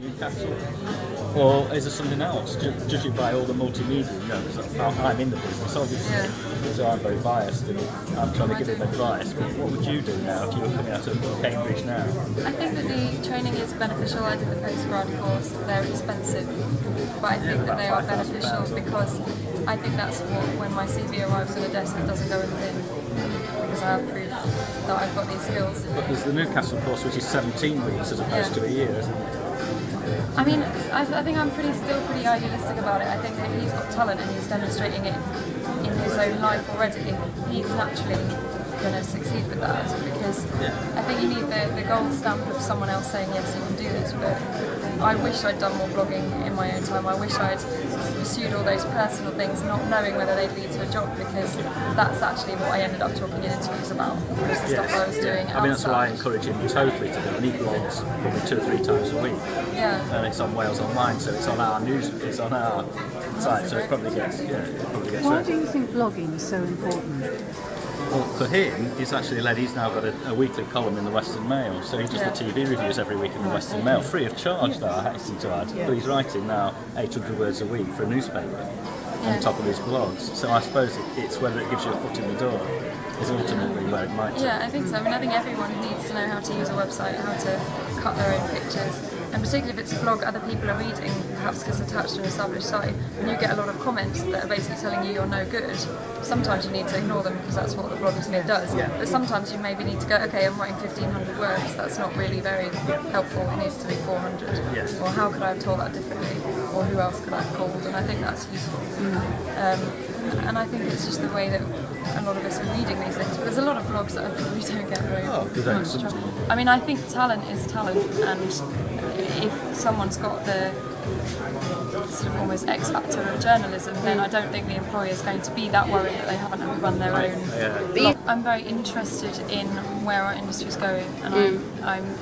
Newcastle? Or is there something else? Judging by all the multimedia, because I'm in the business, obviously, so I'm very biased and I'm trying to give them advice. But what would you do now if you were coming out of Cambridge now? I think that the training is beneficial. I did the postgrad course. They're expensive, but I think that they are beneficial because I think that's what, when my CV arrives on a desk, it doesn't go in the bin because I have proof that I've got these skills. But there's the Newcastle course, which is 17 weeks as opposed to a year, isn't it? I mean, I think I'm still pretty idealistic about it. I think that he's got talent and he's demonstrating it in his own life already. He's naturally going to succeed with that because I think you need the gold stamp of someone else saying, yes, you can do this. But I wish I'd done more blogging in my own time. I wish I'd pursued all those personal things, not knowing whether they'd lead to a job, because that's actually what I ended up talking in interviews about, was the stuff I was doing outside. I mean, that's what I encourage him totally to do, and he blogs probably 2 or 3 times a week. Yeah. And it's on Wales Online, so it's on our news, it's on our site, so it probably gets Why do you think blogging is so important? Well, for him, he's now got a weekly column in the Western Mail, so he does the TV reviews every week in the Western Mail, free of charge though, I hasten to add, but he's writing now 800 words a week for a newspaper on top of his blogs, so I suppose it's whether it gives you a foot in the door is ultimately where it might. Yeah, I think so. I mean, I think everyone needs to know how to use a website, how to cut their own pictures, and particularly if it's a blog other people are reading, perhaps because it's attached to an established site, and you get a lot of comments that are basically telling you you're no good. Sometimes you need to ignore them because that's what the blogosphere does, but sometimes you maybe need to go, okay, I'm writing 1,500 words, that's not really very helpful, it needs to be 400. Or how could I have told that differently? Or who else could I have called? And I think that's useful. And I think it's just the way that a lot of us are reading these things. But there's a lot of blogs that I probably don't get very much trouble. I mean, I think talent is talent, and if someone's got the sort of almost X factor of journalism, then I don't think the employer is going to be that worried that they haven't run their own blog. I'm very interested in where our industry is going, and I'm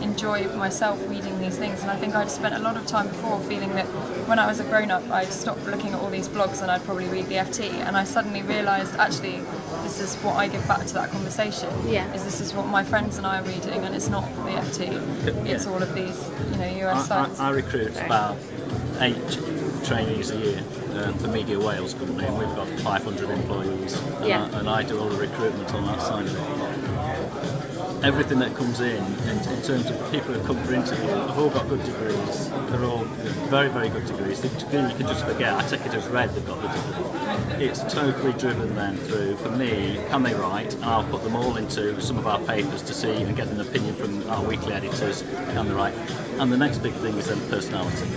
enjoy myself reading these things, and I think I'd spent a lot of time before feeling that when I was a grown-up I'd stopped looking at all these blogs and I'd probably read the FT, and I suddenly realised actually this is what I give back to that conversation, is this is what my friends and I are reading, and it's not the FT, it's all of these US sites. I recruit about 8 trainees a year for Media Wales company, and we've got 500 employees, and I do all the recruitment on that side of it. Everything that comes in terms of people who come for interview, have all got good degrees. They're all very, very good degrees. The degree you can just forget, I take it as read they've got the degree. It's totally driven then through, for me, can they write? And I'll put them all into some of our papers to see and get an opinion from our weekly editors, can they write? And the next big thing is then personality.